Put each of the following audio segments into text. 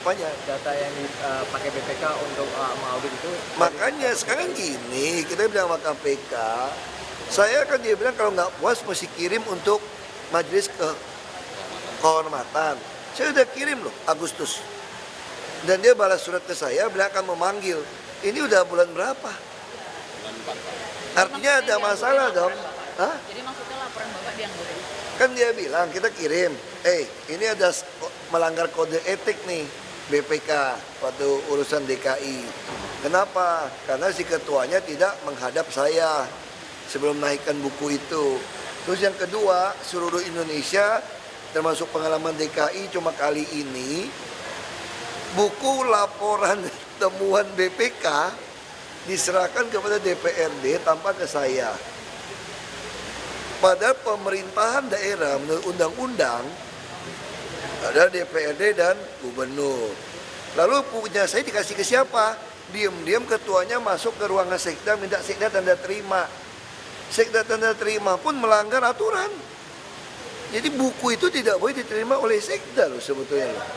Apanya? Data yang dipakai BPK untuk mengaudit itu. Makanya sekarang gini, kita bilang sama KPK, saya kan dia bilang kalau nggak puas mesti kirim untuk majelis kehormatan. Saya udah kirim loh Agustus. Dan dia balas surat ke saya, bilang akan memanggil. Ini udah bulan berapa? Bulan 4, Pak. Artinya ada masalah dong. Hah? Jadi maksudnya laporan Bapak dianggurin? Kan dia bilang kita kirim, ini ada melanggar kode etik nih BPK waktu urusan DKI. Kenapa? Karena si ketuanya tidak menghadap saya sebelum naikkan buku itu. Terus yang kedua, seluruh Indonesia termasuk pengalaman DKI cuma kali ini buku laporan temuan BPK diserahkan kepada DPRD tanpa ke saya. Pada pemerintahan daerah menurut undang-undang ada DPRD dan gubernur. Lalu punya saya dikasih ke siapa? Diam-diam ketuanya masuk ke ruangan sekda minta sekda tanda terima. Sekda tanda terima pun melanggar aturan. Jadi buku itu tidak boleh diterima oleh sekda loh sebetulnya loh.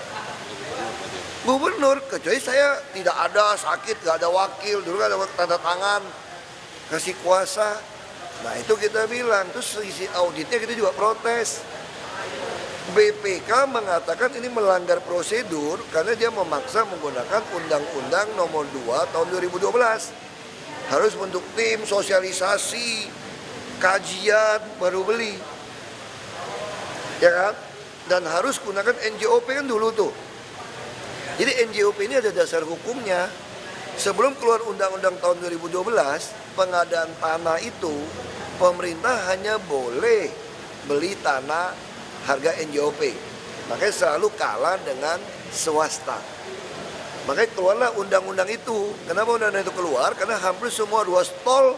Gubernur, kecuali saya tidak ada sakit, gak ada wakil, dulu kan ada tanda tangan, kasih kuasa. Nah itu kita bilang, terus isi auditnya kita juga protes. BPK mengatakan ini melanggar prosedur karena dia memaksa menggunakan Undang-Undang Nomor 2 Tahun 2012. Harus bentuk tim, sosialisasi, kajian, baru beli. Ya kan? Dan harus gunakan NJOP kan dulu tuh. Jadi NJOP ini ada dasar hukumnya. Sebelum keluar Undang-Undang tahun 2012, pengadaan tanah itu pemerintah hanya boleh beli tanah harga NJOP. Makanya selalu kalah dengan swasta. Makanya keluarlah undang-undang itu. Kenapa undang-undang itu keluar? Karena hampir semua ruas tol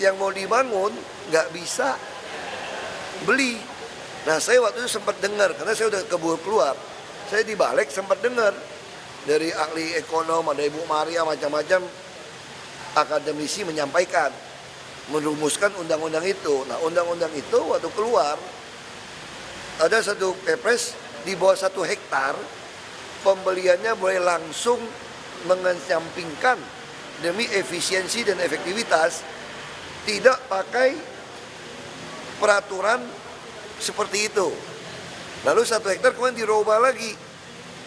yang mau dibangun nggak bisa beli. Nah saya waktu itu sempat dengar, karena saya udah keburu keluar. Saya di balik sempat dengar dari ahli ekonom, ada Ibu Maria, macam-macam akademisi menyampaikan, merumuskan undang-undang itu. Nah undang-undang itu waktu keluar, ada satu kepres di bawah 1 hektar, pembeliannya boleh langsung mengesampingkan demi efisiensi dan efektivitas, tidak pakai peraturan seperti itu. Lalu 1 hektar kemudian dirubah lagi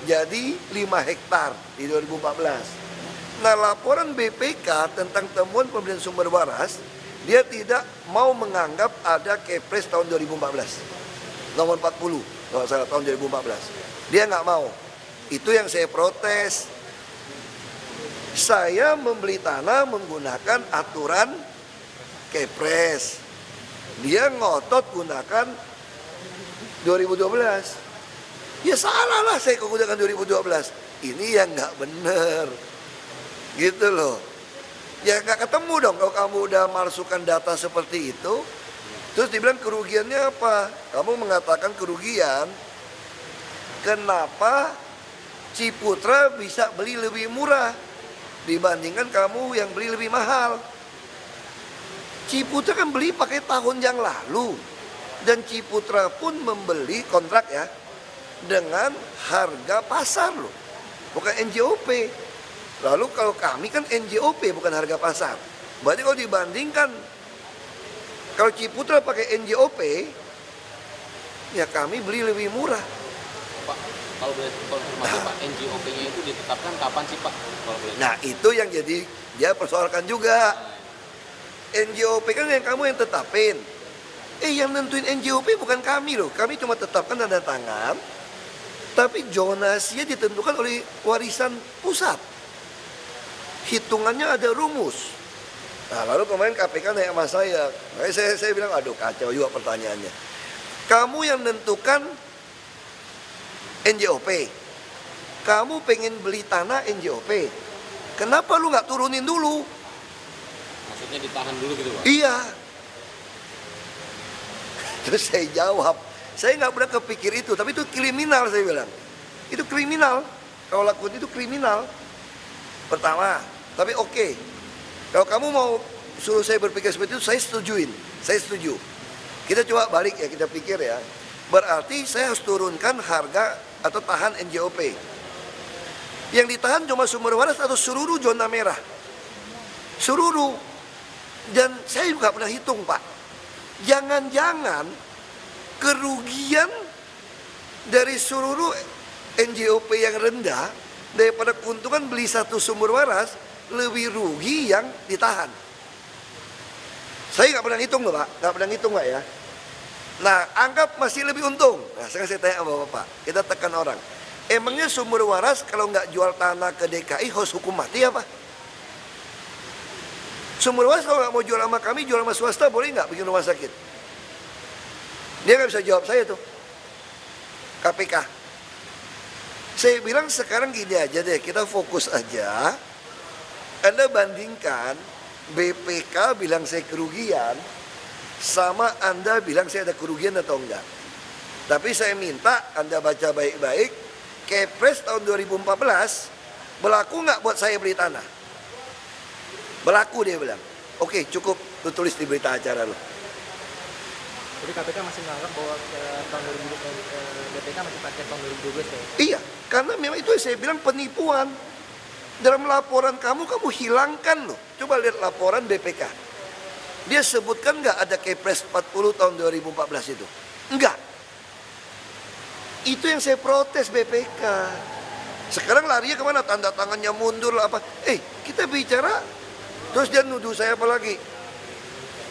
jadi 5 hektar di 2014. Nah laporan BPK tentang temuan pembelian sumber waras, dia tidak mau menganggap ada kepres tahun 2014 nomor 40 kalau salah tahun 2014. Dia nggak mau. Itu yang saya protes. Saya membeli tanah menggunakan aturan kepres. Dia ngotot gunakan 2012. Ya salah lah saya gunakan 2012. Ini yang nggak bener. Gitu loh. Ya nggak ketemu dong kalau kamu udah masukkan data seperti itu. Terus dibilang kerugiannya apa? Kamu mengatakan kerugian, kenapa Ciputra bisa beli lebih murah dibandingkan kamu yang beli lebih mahal? Ciputra kan beli pakai tahun yang lalu, dan Ciputra pun membeli kontrak ya dengan harga pasar loh, bukan NJOP. Lalu kalau kami kan NJOP bukan harga pasar. Berarti kalau dibandingkan, kalau Ciputra pakai NJOP, ya kami beli lebih murah. Pak, kalau boleh konfirmasi Pak, NJOP-nya itu ditetapkan kapan sih Pak? Kalau boleh. Nah itu yang jadi dia persoalkan juga. NJOP kan yang kamu yang tetapin. Yang nentuin NJOP bukan kami loh. Kami cuma tetapkan tanda tangan. Tapi zonasinya ditentukan oleh warisan pusat. Hitungannya ada rumus. Nah lalu kemarin KPK naik sama saya. Makanya saya bilang aduh kacau juga pertanyaannya. Kamu yang menentukan NJOP. Kamu pengen beli tanah NJOP. Kenapa lu nggak turunin dulu? Maksudnya ditahan dulu gitu Pak? Iya. Terus saya jawab, saya nggak pernah kepikir itu, tapi itu kriminal saya bilang. Itu kriminal. Kalau lakukan itu kriminal. Pertama, tapi oke. Kalau kamu mau suruh saya berpikir seperti itu, saya setujuin. Saya setuju. Kita coba balik ya, kita pikir ya. Berarti saya harus turunkan harga atau tahan NJOP. Yang ditahan cuma sumber waras atau seluruh zona merah. Seluruh. Dan saya juga pernah hitung, Pak. Jangan-jangan kerugian dari seluruh NJOP yang rendah daripada keuntungan beli satu sumber waras lebih rugi yang ditahan. Saya nggak pernah ngitung loh, Pak. Nggak pernah ngitung, Pak ya. Nah, anggap masih lebih untung. Nah, sekarang saya tanya sama Bapak. Kita tekan orang. Emangnya sumber waras kalau nggak jual tanah ke DKI harus hukum mati apa? Sumber waras kalau nggak mau jual sama kami, jual sama swasta, boleh nggak bikin rumah sakit? Dia nggak bisa jawab saya tuh. KPK. Saya bilang sekarang gini aja deh, kita fokus aja. Anda bandingkan BPK bilang saya kerugian, sama Anda bilang saya ada kerugian atau enggak. Tapi saya minta Anda baca baik-baik, Kepres tahun 2014, berlaku nggak buat saya beli tanah? Berlaku, dia bilang. Oke, cukup, lu tulis di berita acara lo. Jadi KPK masih menganggap bahwa tahun 2020 BPK masih pakai tahun 2012 ya? Iya, karena memang itu yang saya bilang penipuan. Dalam laporan kamu hilangkan loh. Coba lihat laporan BPK. Dia sebutkan nggak ada Kepres 40 tahun 2014 itu? Enggak. Itu yang saya protes BPK. Sekarang larinya kemana? Tanda tangannya mundur lah apa? Kita bicara, terus dia nuduh saya apa lagi?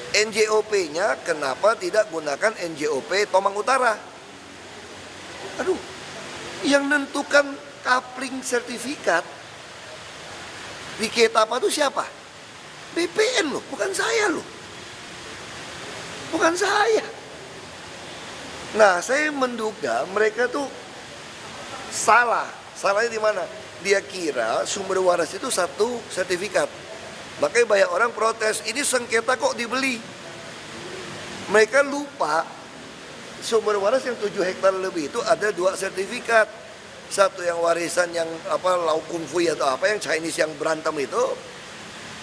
NJOP-nya kenapa tidak gunakan NJOP Tomang Utara? Aduh, yang nentukan coupling sertifikat di Ketapa itu siapa? BPN loh, bukan saya loh. Bukan saya. Nah, saya menduga mereka tuh salah. Salahnya di mana? Dia kira sumber waras itu satu sertifikat. Makanya banyak orang protes, ini sengketa kok dibeli. Mereka lupa sumber waras yang 7 hektar lebih itu ada 2 sertifikat. Satu yang warisan yang Lau Kung Fu atau apa yang Chinese yang berantem itu.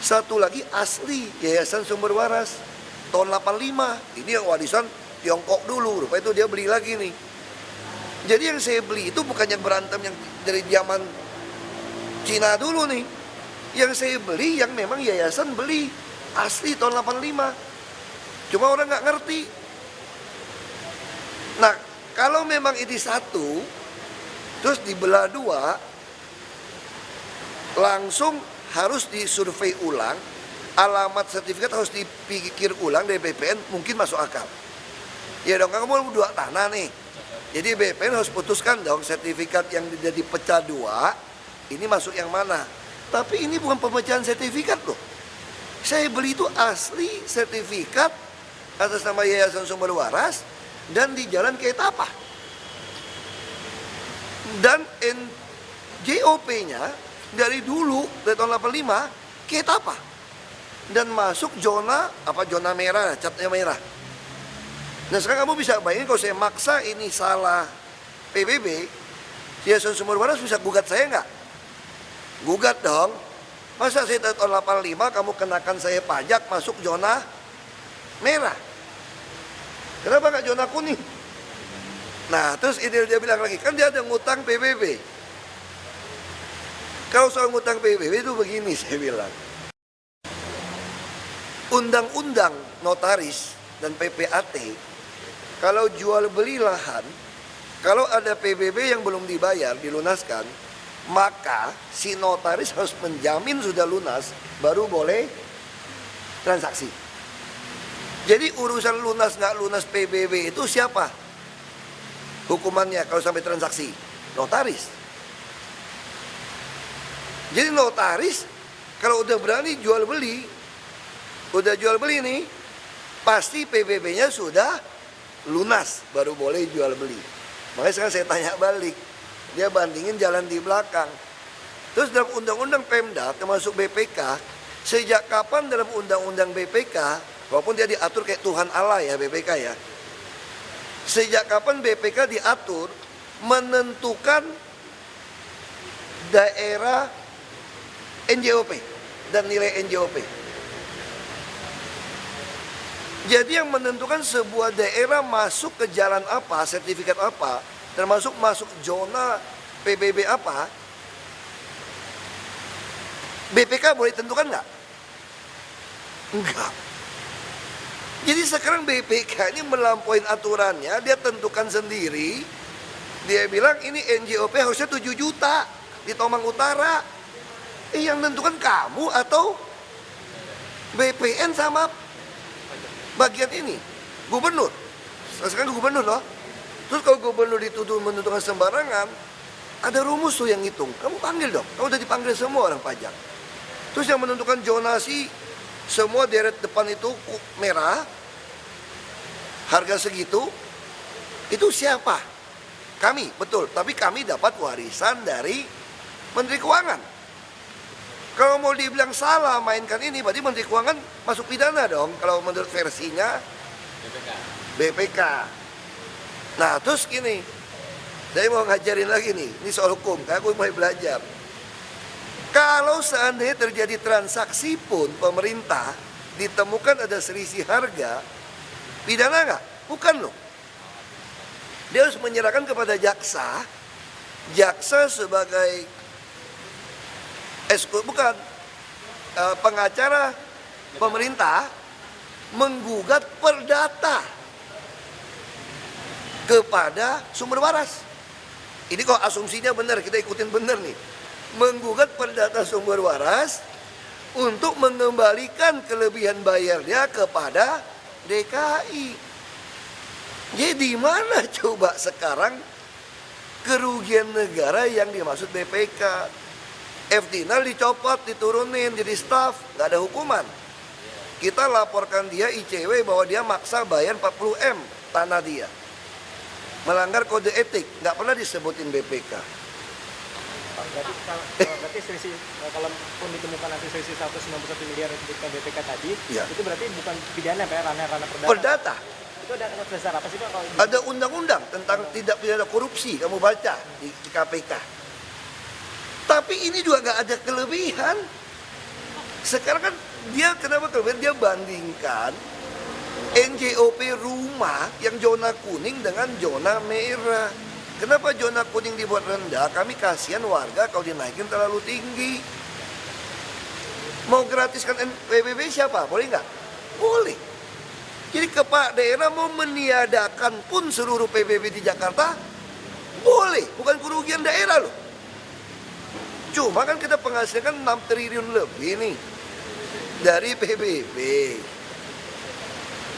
Satu lagi asli Yayasan Sumber Waras tahun 85. Ini yang warisan Tiongkok dulu, rupanya itu dia beli lagi nih. Jadi yang saya beli itu bukan yang berantem yang dari zaman Cina dulu nih. Yang saya beli yang memang yayasan beli asli tahun 85. Cuma orang nggak ngerti. Nah, kalau memang ini satu, terus dibelah 2, langsung harus disurvei ulang, alamat sertifikat harus dipikir ulang dari BPN, mungkin masuk akal. Ya dong, kamu 2 tanah nih. Jadi BPN harus putuskan dong sertifikat yang jadi pecah 2, ini masuk yang mana. Tapi ini bukan pemecahan sertifikat loh. Saya beli itu asli sertifikat atas nama Yayasan Sumber Waras dan di Jalan Ketapa. Dan NJOP-nya dari dulu, dari tahun 85, Ketapa. Dan masuk zona merah, catnya merah. Nah sekarang kamu bisa bayangin kalau saya maksa ini salah PBB, Yayasan Sumber Waras bisa gugat saya nggak? Gugat dong. Masa saya tahun 85 kamu kenakan saya pajak masuk zona merah? Kenapa nggak zona kuning? Nah terus ini dia bilang lagi, kan dia ada ngutang PBB. Kalau soal ngutang PBB itu begini saya bilang. Undang-undang notaris dan PPAT, kalau jual beli lahan, kalau ada PBB yang belum dibayar, dilunaskan, maka si notaris harus menjamin sudah lunas, baru boleh transaksi. Jadi urusan lunas nggak lunas PBB itu siapa? Hukumannya kalau sampai transaksi? Notaris. Jadi notaris kalau udah berani jual beli, nih, pasti PBB-nya sudah lunas, baru boleh jual beli. Makanya sekarang saya tanya balik, dia bandingin jalan di belakang. Terus dalam undang-undang Pemda, termasuk BPK, sejak kapan dalam undang-undang BPK, walaupun dia diatur kayak Tuhan Allah ya BPK ya, sejak kapan BPK diatur menentukan daerah NJOP dan nilai NJOP. Jadi yang menentukan sebuah daerah masuk ke jalan apa, sertifikat apa, termasuk masuk zona PBB apa, BPK boleh tentukan nggak? Enggak. Jadi sekarang BPK ini melampaui aturannya, dia tentukan sendiri. Dia bilang ini NJOP harusnya 7 juta di Tomang Utara. Yang tentukan kamu atau BPN sama bagian ini, gubernur. Sekarang gubernur loh. Terus kalau gubernur dituduh menentukan sembarangan, ada rumus tuh yang ngitung. Kamu panggil dong, kamu udah dipanggil semua orang pajak. Terus yang menentukan zonasi, semua deret depan itu merah, harga segitu, itu siapa? Kami, betul. Tapi kami dapat warisan dari Menteri Keuangan. Kalau mau dibilang salah mainkan ini, berarti Menteri Keuangan masuk pidana dong. Kalau menurut versinya BPK. Nah terus gini, saya mau ngajarin lagi nih, ini soal hukum, aku mulai belajar. Kalau seandainya terjadi transaksi pun pemerintah ditemukan ada selisih harga, pidana nggak? Bukan loh. Dia harus menyerahkan kepada jaksa. Jaksa sebagai pengacara pemerintah menggugat perdata kepada sumber waras. Ini kok asumsinya benar, kita ikutin benar nih. Menggugat perdata sumber waras untuk mengembalikan kelebihan bayarnya kepada DKI. Jadi mana coba sekarang kerugian negara yang dimaksud BPK? FDINAL dicopot, diturunin jadi staf, nggak ada hukuman. Kita laporkan dia ICW bahwa dia maksa bayar 40 M tanah dia. Melanggar kode etik, nggak pernah disebutin BPK. Berarti selisih, kalaupun ditemukan nanti selisih 191 miliar untuk BPK tadi, ya, itu berarti bukan pidana Pak, ranah perdata. Perdata. Itu ada dasar apa sih Pak? Ada undang-undang tentang tidak pidana korupsi, kamu baca di KPK. Tapi ini juga nggak ada kelebihan. Sekarang kan dia kenapa kelebihan? Dia bandingkan NJOP rumah yang zona kuning dengan zona merah. Kenapa zona kuning dibuat rendah? Kami kasihan warga kalau dinaikin terlalu tinggi. Mau gratiskan PBB siapa? Boleh nggak? Boleh. Jadi kepala daerah mau meniadakan pun seluruh PBB di Jakarta, boleh. Bukan kerugian daerah loh. Cuma kan kita penghasilan 6 triliun lebih nih dari PBB.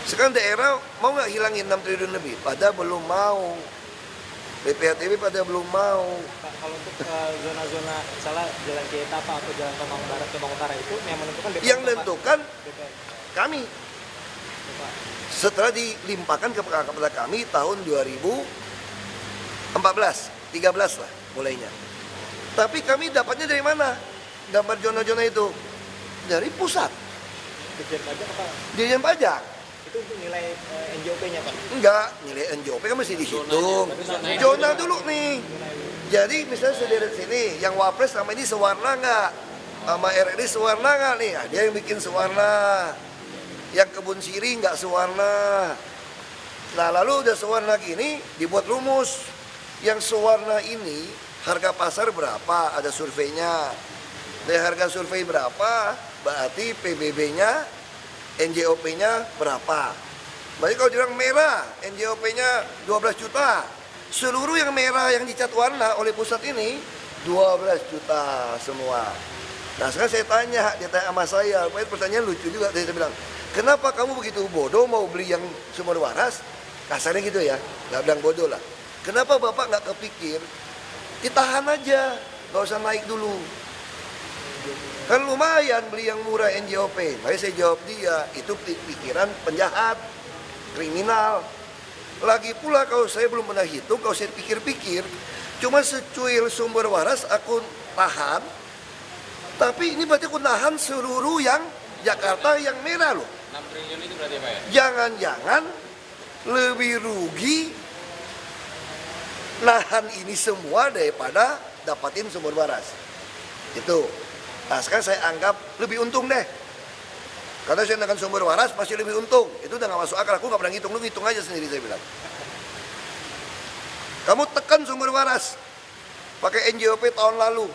Sekarang daerah mau nggak hilangin 6 triliun lebih? Pada belum mau. BPHTB pada belum mau. Pak, kalau untuk zona-zona misalnya Jalan Kietapa atau Jalan Tomang Barat, Tomang Utara itu yang menentukan BPN. Yang menentukan BPN. kami. Setelah dilimpahkan kepada kami tahun 2014, 13 lah mulainya. Tapi kami dapatnya dari mana? Gambar zona-zona itu dari pusat. Dirjen Pajak apa? Dirjen Pajak. Itu untuk nilai NJOP-nya Pak? Enggak, nilai NJOP kan mesti dihitung. Zona dulu nih. Jadi misalnya sederet sini, yang Wapres sama ini sewarna nggak? Sama RRI sewarna nggak nih? Nah, dia yang bikin sewarna. Yang Kebun Siri nggak sewarna. Nah lalu udah sewarna gini, dibuat rumus. Yang sewarna ini harga pasar berapa? Ada surveinya. Dari harga survei berapa? Berarti PBB-nya, NJOP-nya berapa? Berarti kalau dibilang merah, NJOP-nya 12 juta. Seluruh yang merah yang dicat warna oleh pusat ini 12 juta semua. Nah sekarang saya tanya, dia tanya sama saya, pertanyaan lucu juga. Saya bilang, kenapa kamu begitu bodoh mau beli yang sumber waras? Kasarnya gitu ya, nggak bilang bodoh lah. Kenapa Bapak nggak kepikir, ditahan aja, nggak usah naik dulu. Kan lumayan beli yang murah NJOP. Makanya saya jawab dia, itu pikiran penjahat, kriminal. Lagi pula kalau saya belum pernah hitung, kalau saya pikir-pikir, cuma secuil sumber waras aku tahan. Tapi ini berarti aku nahan seluruh yang Jakarta yang merah loh. 6 triliun itu berarti Pak ya? Jangan-jangan lebih rugi nahan ini semua daripada dapatin sumber waras. Itu. Nah sekarang saya anggap lebih untung deh. Karena saya dengan sumber waras pasti lebih untung. Itu udah gak masuk akal, aku gak pernah ngitung, lu hitung aja sendiri saya bilang. Kamu tekan sumber waras pakai NJOP tahun lalu.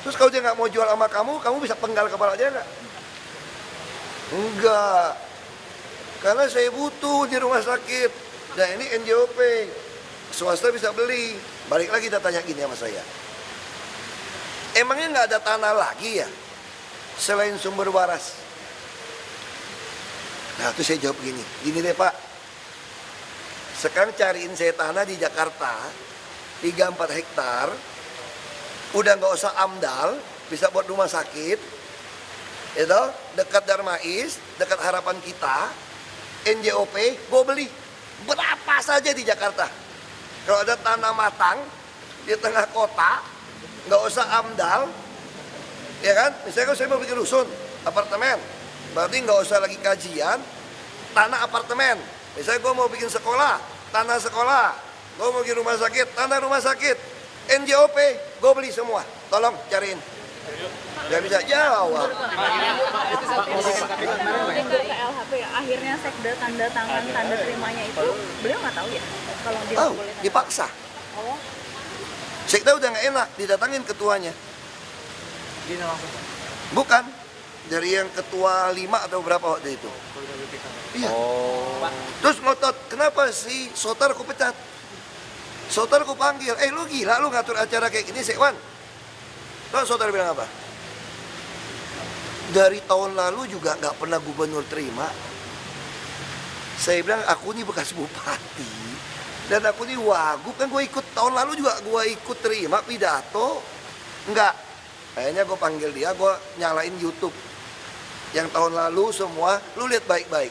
Terus kalau dia nggak mau jual sama kamu bisa penggal kepala dia nggak? Enggak. Karena saya butuh di rumah sakit. Dan ini NJOP. Swasta bisa beli. Balik lagi dia tanya gini sama saya. Emangnya nggak ada tanah lagi ya? Selain sumber waras. Nah itu saya jawab gini. Gini deh Pak. Sekarang cariin saya tanah di Jakarta. 3-4 hektar. Udah nggak usah AMDAL. Bisa buat rumah sakit. Itu dekat Darmais. Dekat Harapan Kita. NJOP. Gue beli. Berapa saja di Jakarta. Kalau ada tanah matang. Di tengah kota. Nggak usah AMDAL. Ya kan? Misalnya kalau saya mau bikin rusun. Apartemen. Berarti nggak usah lagi kajian. Tanah apartemen. Misalnya gue mau bikin sekolah. Tanah sekolah. Gue mau bikin rumah sakit. Tanah rumah sakit. NJOP. Gue beli semua. Tolong cariin. Gak bisa jawab. Yang ke LHP ya, akhirnya sekda tanda tangan, tanda terimanya itu beliau nggak tahu ya kalau dia Oh, nggak boleh tanda dipaksa. tangan. Oh, Sekda udah nggak enak. Didatangin ketuanya. Dia langsung Pak. Bukan. Dari yang ketua 5 atau berapa waktu itu. Iya. Oh. Terus ngotot, kenapa si Sotar ku pecat? Sotar ku panggil, lu gila lu ngatur acara kayak gini Sekwan. Terus Sotar bilang apa? Dari tahun lalu juga nggak pernah gubernur terima. Saya bilang aku ini bekas bupati dan aku ini wagub, kan gue ikut tahun lalu juga gue ikut terima pidato. Enggak. Akhirnya gue panggil dia, gue nyalain YouTube. Yang tahun lalu semua, lu lihat baik-baik.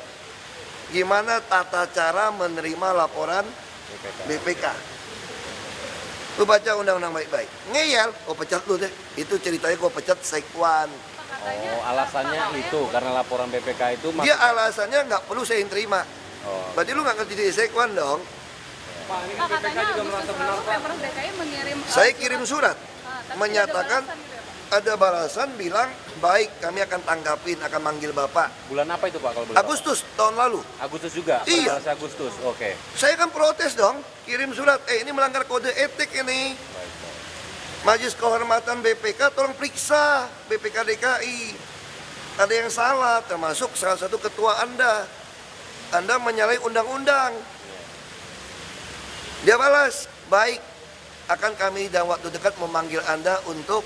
Gimana tata cara menerima laporan BPK. Lu baca undang-undang baik-baik. Ngeyel, gue pecat lu deh. Itu ceritanya gue pecat Sekwan. Oh, alasannya itu karena laporan BPK itu Dia alasannya nggak perlu saya yang terima. Oh. Berarti lu nggak ngerti di Sekwan dong. Pak, katanya Agustus lalu Pemprov DKI mengirim Saya kirim surat. tapi Menyatakan tidak ada balasan gitu ya, Pak? ada balasan bilang baik kami akan tanggapin, akan manggil Bapak. bulan apa itu Pak kalau boleh tahu? Agustus tahun lalu. Agustus juga. Iya. Pada Agustus. Oke. Saya kan protes dong, kirim surat. Ini melanggar kode etik ini. Majelis Kehormatan BPK tolong periksa BPK DKI. Ada yang salah, termasuk salah satu ketua Anda. Anda menyalahi undang-undang. Dia balas, baik. Akan kami dalam waktu dekat memanggil Anda untuk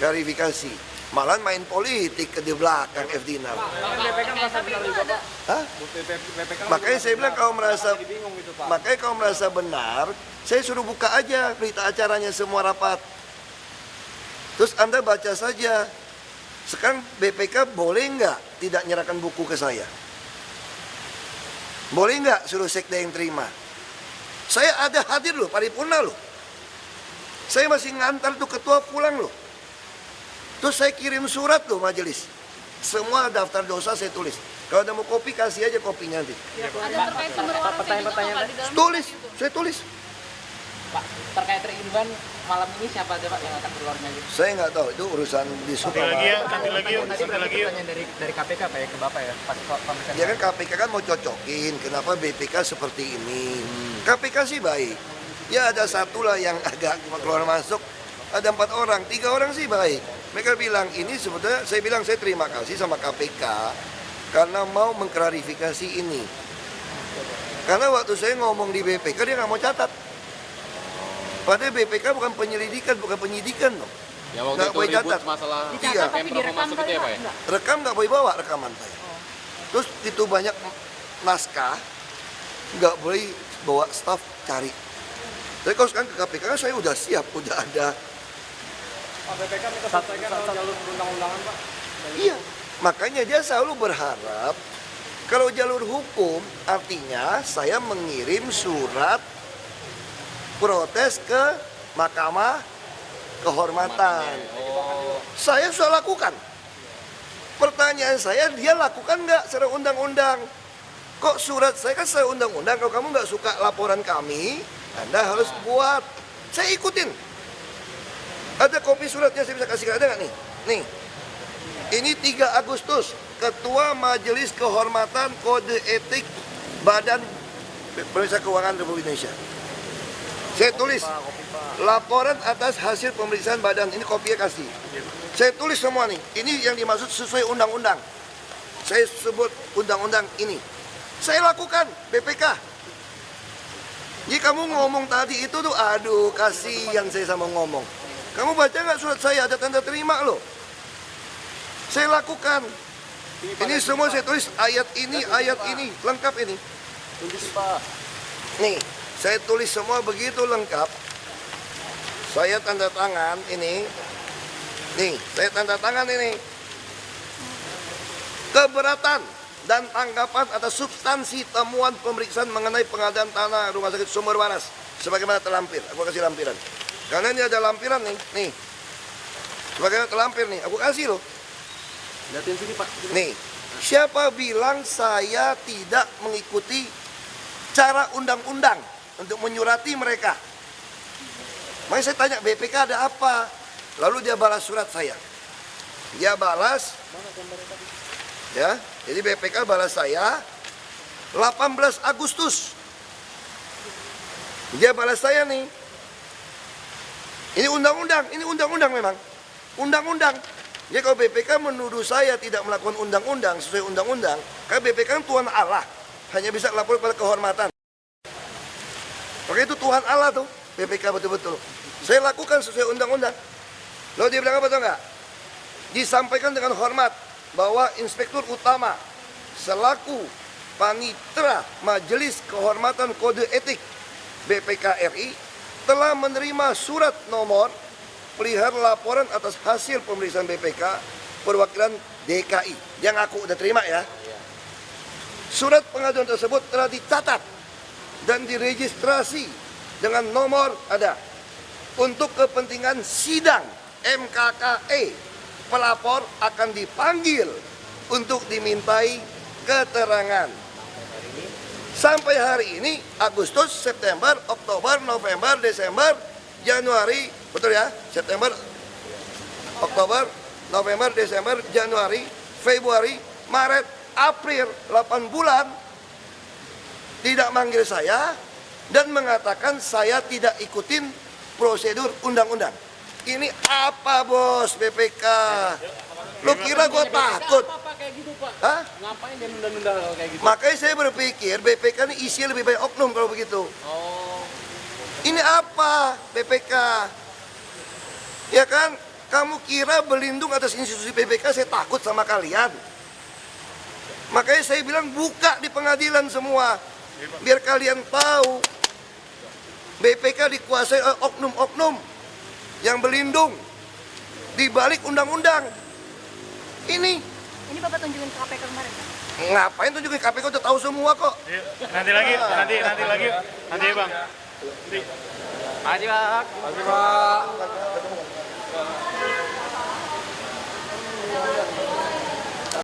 klarifikasi. Malah main politik ke di belakang FDINAR. BPK merasa benar juga Pak. Hah? BPK Makanya saya bilang kalau merasa benar, saya suruh buka aja berita acaranya semua rapat. Terus Anda baca saja. Sekarang BPK boleh nggak tidak nyerahkan buku ke saya? Boleh nggak suruh sekda yang terima? Saya ada hadir loh, paripurna loh. Saya masih ngantar tuh ketua pulang loh. Terus saya kirim surat loh majelis. Semua daftar dosa saya tulis. Kalau ada mau kopi kasih aja kopinya nanti. Ada terkait sumber waras pertanyaan-pertanyaan juga Pak, di dalam Tulis, itu? saya tulis. Pak, terkait Ridwan malam ini siapa aja Pak yang akan keluarnya gitu? Saya nggak tahu itu urusan di Nanti lagi ya, nanti lagi yuk, Tadi nanti berarti lagi yuk. pertanyaan dari KPK Pak ya ke Bapak ya, pas pemeriksaan. Ya kan KPK kan mau cocokin kenapa BPK seperti ini. KPK sih baik. Ya ada satu lah yang agak keluar masuk. Ada 4 orang, 3 orang sih baik. Mereka bilang ini sebetulnya, saya bilang saya terima kasih sama KPK karena mau mengklarifikasi ini. Karena waktu saya ngomong di BPK dia nggak mau catat. Padahal BPK bukan penyelidikan, bukan penyidikan loh. Ya waktu Nggak itu boleh ribut catat. masalah Dicatat Iya. tapi Pemprov direkam masuk kali itu ya Pak? Pak ya? Enggak. Rekam nggak boleh bawa rekaman saya. Terus itu banyak naskah, nggak boleh bawa staf cari. Tapi kalau sekarang ke KPK kan saya udah siap, udah ada. Pak BPK minta selesaikan jalur perundang-undangan Pak. Iya, makanya dia selalu berharap kalau jalur hukum artinya saya mengirim surat protes ke Mahkamah Kehormatan. Saya sudah lakukan. Pertanyaan saya, dia lakukan nggak secara undang-undang? Kok surat saya kan secara undang-undang, kalau kamu nggak suka laporan kami, Anda harus buat. Saya ikutin. Ada kopi suratnya, saya bisa kasih, ada nggak nih? Nih, ini 3 Agustus, Ketua Majelis Kehormatan Kode Etik Badan Pemeriksa Keuangan Republik Indonesia. Saya tulis laporan atas hasil pemeriksaan badan, ini kopinya kasih. Saya tulis semua nih, ini yang dimaksud sesuai undang-undang. Saya sebut undang-undang ini. Saya lakukan BPK. Jadi kamu ngomong tadi itu tuh, aduh kasihan saya sama ngomong. Kamu baca nggak surat saya, ada tanda terima loh. Saya lakukan. Ini semua saya tulis ayat ini, lengkap ini. Nih, saya tulis semua begitu lengkap. Saya tanda tangan ini. Nih, saya tanda tangan ini. Keberatan dan tanggapan atas substansi temuan pemeriksaan mengenai pengadaan tanah Rumah Sakit Sumber Waras sebagaimana terlampir. Aku kasih lampiran. Karena ini ada lampiran nih. Sebagaimana terlampir nih, aku kasih loh. Lihatin sini Pak. Nih, siapa bilang saya tidak mengikuti cara undang-undang untuk menyurati mereka? Makanya saya tanya BPK ada apa? Lalu dia balas surat saya. Dia balas, ya. Jadi BPK balas saya 18 Agustus. Dia balas saya nih. Ini undang-undang memang. Undang-undang. Jadi kalau BPK menuduh saya tidak melakukan undang-undang sesuai undang-undang, karena BPK kan Tuhan Allah, hanya bisa lapor pada kehormatan. Maka itu Tuhan Allah tuh, BPK betul-betul. Saya lakukan sesuai undang-undang. Lalu dia bilang apa tuh enggak? Disampaikan dengan hormat bahwa Inspektur Utama selaku Panitera Majelis Kehormatan Kode Etik BPK RI telah menerima surat nomor pelihara laporan atas hasil pemeriksaan BPK perwakilan DKI. Yang aku udah terima ya. Surat pengaduan tersebut telah dicatat dan diregistrasi dengan nomor ada untuk kepentingan sidang MKKE. Pelapor akan dipanggil untuk dimintai keterangan. Sampai hari ini Agustus, September, Oktober, November, Desember, Januari, betul ya? September, Oktober, November, Desember, Januari, Februari, Maret, April, 8 bulan tidak manggil saya dan mengatakan saya tidak ikutin prosedur undang-undang. Ini apa bos BPK? Lu kira gua takut? Apa kayak gitu Pak? Hah? Ngapain dia nunda-nunda kayak gitu? Makanya saya berpikir BPK ini isinya lebih banyak oknum kalau begitu. Oh. Ini apa BPK? Ya kan? Kamu kira berlindung atas institusi BPK saya takut sama kalian? Makanya saya bilang buka di pengadilan semua. Biar kalian tahu BPK dikuasai oleh oknum-oknum yang berlindung di balik undang-undang. Ini Bapak tunjukin ke KPK kemarin kan? ngapain tunjukin KPK udah tahu semua kok. Nanti lagi Bang. Makasih Pak.